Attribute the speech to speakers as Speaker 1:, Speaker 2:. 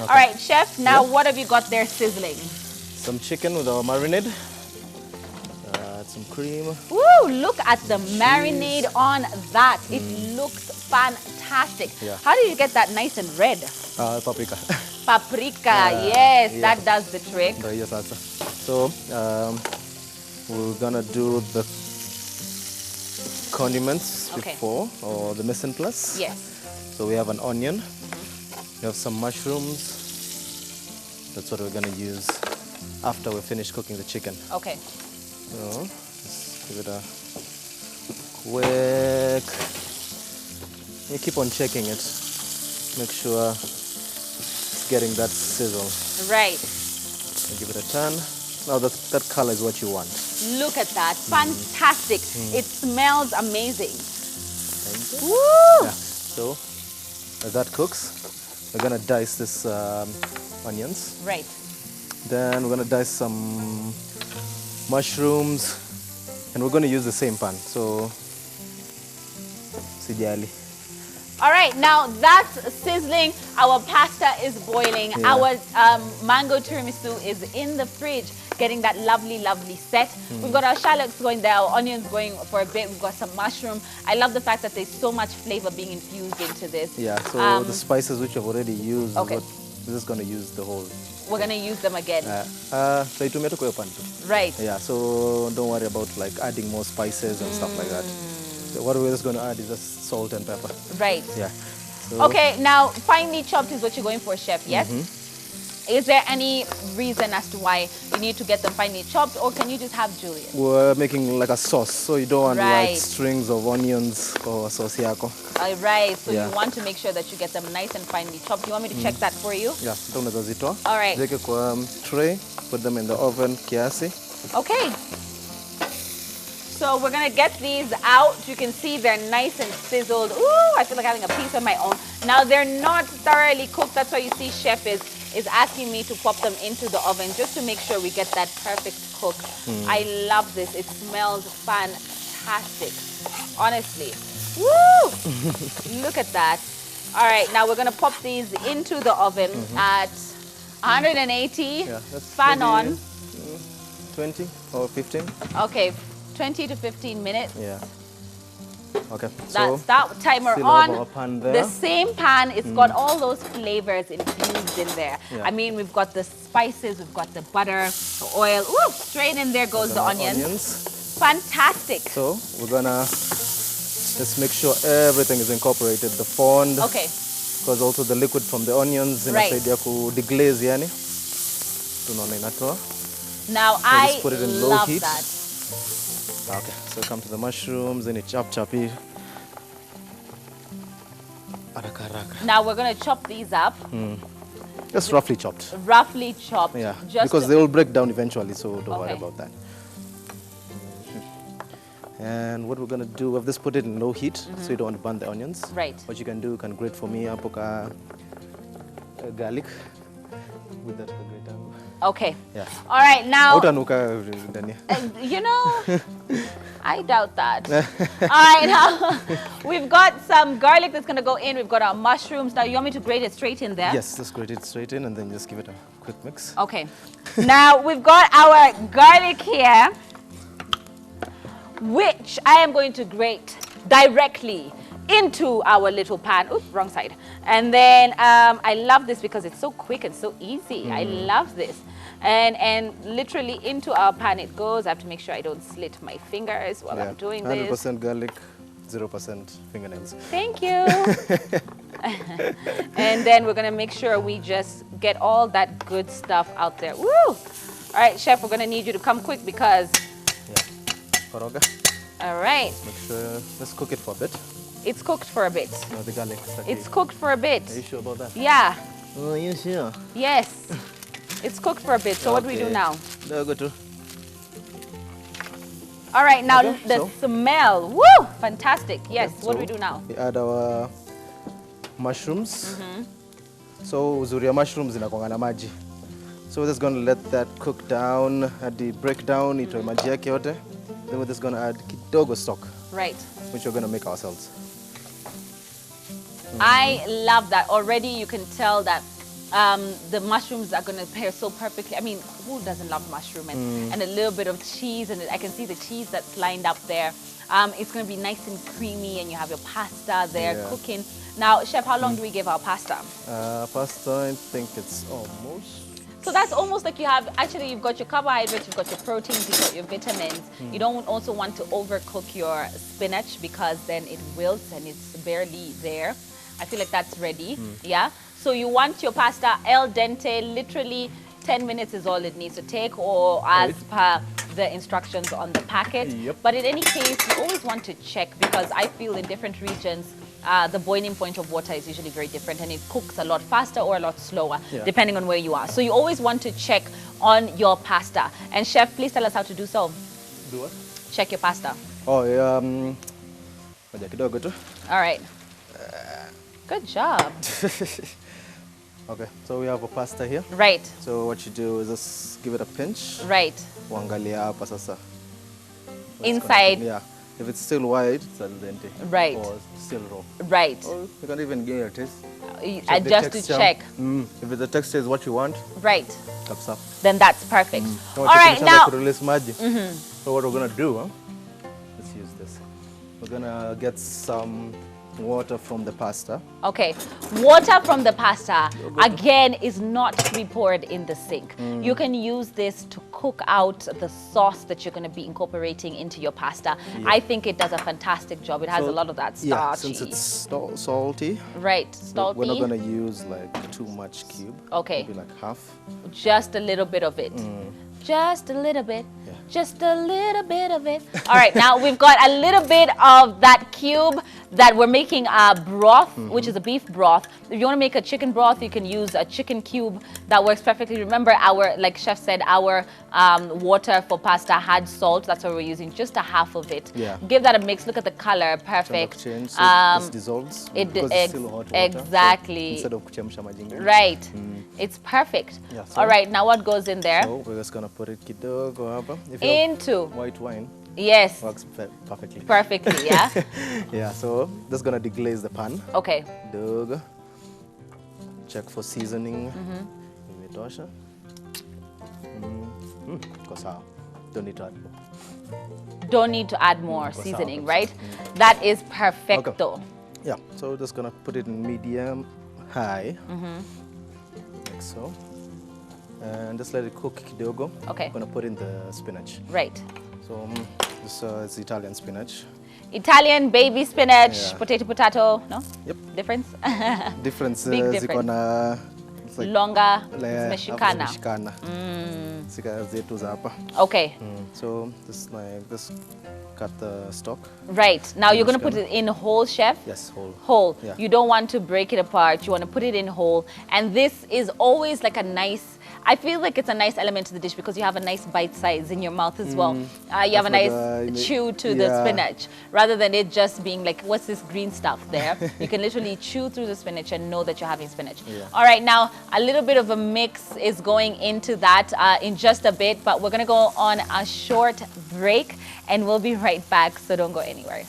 Speaker 1: Okay.
Speaker 2: All right, chef, now what have you got there sizzling?
Speaker 1: Some chicken with our marinade. Add some cream.
Speaker 2: Woo, look at the marinade on that. It looks fantastic.
Speaker 1: Yeah.
Speaker 2: How did you get that nice and red?
Speaker 1: Paprika.
Speaker 2: Paprika, yes,
Speaker 1: yeah.
Speaker 2: that does the trick.
Speaker 1: Yes, salsa. So we're gonna do the condiments
Speaker 2: Okay.
Speaker 1: before, or the mise en place.
Speaker 2: Yes.
Speaker 1: So we have an onion. We have some mushrooms. That's what we're gonna use after we finish cooking the chicken.
Speaker 2: Okay.
Speaker 1: So just give it a quick. You keep on checking it. Make sure it's getting that sizzle.
Speaker 2: Right.
Speaker 1: And give it a turn. Now that color is what you want.
Speaker 2: Look at that. Fantastic. It smells amazing.
Speaker 1: Thank you.
Speaker 2: Woo!
Speaker 1: Yeah. So as that cooks, we're gonna dice this onions.
Speaker 2: Right.
Speaker 1: Then we're gonna dice some mushrooms, and we're gonna use the same pan. So sijali.
Speaker 2: All right, now that's sizzling. Our pasta is boiling.
Speaker 1: Yeah.
Speaker 2: Our mango tiramisu is in the fridge, getting that lovely, lovely set. We've got our shallots going there, our onions going for a bit. We've got some mushroom. I love the fact that there's so much flavor being infused into this.
Speaker 1: Yeah. So the spices which I've already used,
Speaker 2: Okay.
Speaker 1: we're just gonna use the whole.
Speaker 2: We're gonna use them again.
Speaker 1: So itumia tu kwa hiyo pan tu.
Speaker 2: Right.
Speaker 1: Yeah. So don't worry about like adding more spices and stuff like that. So what we're just gonna add is just salt and pepper.
Speaker 2: Right.
Speaker 1: Yeah. So
Speaker 2: Okay, now finely chopped is what you're going for, chef, yes? Is there any reason as to why you need to get them finely chopped, or can you just have julienne?
Speaker 1: we're making like a sauce, so you don't want
Speaker 2: Right.
Speaker 1: like strings of onions or sauce yako.
Speaker 2: Right, so
Speaker 1: Yeah.
Speaker 2: you want to make sure that you get them nice and finely chopped. You want me to check that for you?
Speaker 1: Yeah, so unaweza zitoa.
Speaker 2: All right.
Speaker 1: Ziweke kwa tray, put them in the oven kiasi.
Speaker 2: Okay. So we're gonna get these out. You can see they're nice and sizzled. Ooh, I feel like having a piece of my own. Now they're not thoroughly cooked. That's why you see chef is asking me to pop them into the oven just to make sure we get that perfect cook. I love this. It smells fantastic. Honestly. Woo! Look at that. All right, now we're gonna pop these into the oven at 180.
Speaker 1: Yeah, that's
Speaker 2: Fan
Speaker 1: maybe,
Speaker 2: on.
Speaker 1: 20 or 15.
Speaker 2: Okay, 20 to 15 minutes.
Speaker 1: Yeah. Okay.
Speaker 2: That's that timer
Speaker 1: still
Speaker 2: on.
Speaker 1: have our pan there.
Speaker 2: The same pan, it's got all those flavors infused in there.
Speaker 1: Yeah.
Speaker 2: I mean, we've got the spices, we've got the butter, the oil. Ooh, straight in there goes the
Speaker 1: Our
Speaker 2: onions. Fantastic.
Speaker 1: So we're gonna just make sure everything is incorporated. The fond,
Speaker 2: Okay,
Speaker 1: because also the liquid from the onions
Speaker 2: Right.
Speaker 1: inasaidia ku deglaze yani. Tunaona inatoa.
Speaker 2: now
Speaker 1: just
Speaker 2: I
Speaker 1: put it in low
Speaker 2: love
Speaker 1: heat.
Speaker 2: that.
Speaker 1: Okay, so come to the mushrooms and chop here. Haraka haraka.
Speaker 2: Now we're gonna chop these up,
Speaker 1: Just roughly chopped.
Speaker 2: roughly chopped.
Speaker 1: Yeah,
Speaker 2: just
Speaker 1: because they will break down eventually, so don't worry
Speaker 2: Okay.
Speaker 1: about that. And what we're gonna do, we've just put it in low heat, so you don't want to burn the onions.
Speaker 2: Right.
Speaker 1: What you can do, you can grate for me hapo garlic with that grater.
Speaker 2: Okay.
Speaker 1: Yeah.
Speaker 2: All right, now,
Speaker 1: Hautanuka ndani.
Speaker 2: you know, I doubt that. All right, now we've got some garlic that's gonna go in. We've got our mushrooms. Now, you want me to grate it straight in there?
Speaker 1: Yes, just grate it straight in and then just give it a quick mix.
Speaker 2: Okay. Now we've got our garlic here, which I am going to grate directly into our little pan. Oops, wrong side. And then I love this because it's so quick and so easy. I love this. And literally into our pan it goes. I have to make sure I don't slit my fingers while I'm doing this.
Speaker 1: 100% garlic, 0% fingernails.
Speaker 2: Thank you. And then we're gonna make sure we just get all that good stuff out there. Woo! All right, chef, we're gonna need you to come quick because,
Speaker 1: Yeah. Koroga.
Speaker 2: all right,
Speaker 1: Make sure, let's cook it for a bit.
Speaker 2: it's cooked for a bit.
Speaker 1: No, the garlic.
Speaker 2: It's cooked for a bit.
Speaker 1: Are you sure about that?
Speaker 2: Yeah,
Speaker 1: Oh, you sure?
Speaker 2: yes. It's cooked for a bit. So what do we do
Speaker 1: Okay.
Speaker 2: now?
Speaker 1: No, go to.
Speaker 2: All right, now
Speaker 1: Okay,
Speaker 2: the
Speaker 1: so-
Speaker 2: smell. Woo! Fantastic. Yes.
Speaker 1: Okay,
Speaker 2: What do we
Speaker 1: so
Speaker 2: do now?
Speaker 1: We add our mushrooms. So uzuri ya mushrooms inakuanga na maji. So we're just going to let that cook down, at the breakdown, itoe maji yake yote. Then we're just going to add kidogo stock,
Speaker 2: Right.
Speaker 1: which we're going to make ourselves.
Speaker 2: I love that. Already you can tell that the mushrooms are going to pair so perfectly. I mean, who doesn't love mushroom? And a little bit of cheese, and I can see the cheese that's lined up there. It's going to be nice and creamy, and you have your pasta there cooking. Now, Chef, how long do we give our pasta?
Speaker 1: Pasta, I think it's almost...
Speaker 2: So that's almost like you have, actually you've got your carbohydrates, you've got your proteins, you've got your vitamins. You don't also want to overcook your spinach because then it wilts and it's barely there. I feel like that's ready, yeah? So you want your pasta al dente, literally 10 minutes is all it needs to take, or as per the instructions on the packet.
Speaker 1: Yep.
Speaker 2: But in any case, you always want to check, because I feel in different regions, the boiling point of water is usually very different, and it cooks a lot faster or a lot slower, depending on where you are. So you always want to check on your pasta. And Chef, please tell us how to do so.
Speaker 1: Do what?
Speaker 2: Check your pasta.
Speaker 1: Oh, moja kidogo tu.
Speaker 2: All right. Good job.
Speaker 1: Okay, so we have a pasta here.
Speaker 2: Right,
Speaker 1: So what you do is just give it a pinch.
Speaker 2: right.
Speaker 1: Uangalia hapa sasa.
Speaker 2: Inside.
Speaker 1: Yeah. If it's still white, it's al dente.
Speaker 2: Right.
Speaker 1: Or still raw.
Speaker 2: Right.
Speaker 1: Or you can even give it a taste.
Speaker 2: And
Speaker 1: the
Speaker 2: just to
Speaker 1: texture.
Speaker 2: check.
Speaker 1: If the texture is what you want,
Speaker 2: Right.
Speaker 1: that's up.
Speaker 2: Then that's perfect.
Speaker 1: So
Speaker 2: All right, now.
Speaker 1: release maji. So what we're gonna do? Let's use this. We're gonna get some water from the pasta.
Speaker 2: Okay, water from the pasta, again, is not to be poured in the sink. You can use this to cook out the sauce that you're going to be incorporating into your pasta. I think it does a fantastic job. It has a lot of that starchy.
Speaker 1: Yeah, since it's salty,
Speaker 2: Right, salty.
Speaker 1: we're not going to use like too much cube.
Speaker 2: Okay.
Speaker 1: Maybe like half.
Speaker 2: Just a little bit of it. Just a little bit.
Speaker 1: Yeah.
Speaker 2: Just a little bit of it. All right, now we've got a little bit of that cube that we're making a broth, which is a beef broth. If you want to make a chicken broth, you can use a chicken cube. That works perfectly. Remember, our, like Chef said, our water for pasta had salt. That's why we're using just a half of it.
Speaker 1: Yeah.
Speaker 2: Give that a mix. Look at the color. Perfect.
Speaker 1: Change, so this dissolves.
Speaker 2: It
Speaker 1: it's still hot water,
Speaker 2: exactly.
Speaker 1: So instead of kuchemsha maji ingine.
Speaker 2: Right. It's perfect.
Speaker 1: Yeah, so-
Speaker 2: All right, now what goes in there?
Speaker 1: So we're just going to put it kidogo hapa. If you
Speaker 2: Into.
Speaker 1: have white wine,
Speaker 2: Yes.
Speaker 1: works perfectly.
Speaker 2: Perfectly, yeah?
Speaker 1: Yeah, so just going to deglaze the pan.
Speaker 2: Okay.
Speaker 1: Kidogo. Check for seasoning. Imetosha. Iko sawa. Don't need to add more.
Speaker 2: Don't need to add more
Speaker 1: Kwa
Speaker 2: seasoning,
Speaker 1: sawa.
Speaker 2: right? That is perfecto.
Speaker 1: Yeah, so just gonna put it in medium high, like so, and just let it cook kidogo.
Speaker 2: Okay.
Speaker 1: I'm gonna put in the spinach.
Speaker 2: Right.
Speaker 1: So this is Italian spinach.
Speaker 2: Italian baby spinach,
Speaker 1: Yeah.
Speaker 2: potato, no?
Speaker 1: Yep.
Speaker 2: Difference?
Speaker 1: Difference
Speaker 2: Big
Speaker 1: ziko
Speaker 2: difference.
Speaker 1: na it's like
Speaker 2: Longer,
Speaker 1: layer
Speaker 2: mexicana.
Speaker 1: mexicana. Zika zetu za hapa.
Speaker 2: Okay,
Speaker 1: So this like this, cut the stock.
Speaker 2: right. Now you're going to put it in whole, Chef?
Speaker 1: Yes, whole.
Speaker 2: Whole.
Speaker 1: Yeah.
Speaker 2: You don't want to break it apart. You want to put it in whole. And this is always like a nice, I feel like it's a nice element to the dish because you have a nice bite size in your mouth as well. You have a nice chew to the spinach rather than it just being like, what's this green stuff there? You can literally chew through the spinach and know that you're having spinach.
Speaker 1: Yeah.
Speaker 2: All right, now a little bit of a mix is going into that in just a bit, but we're going to go on a short break and we'll be right back, so don't go anywhere.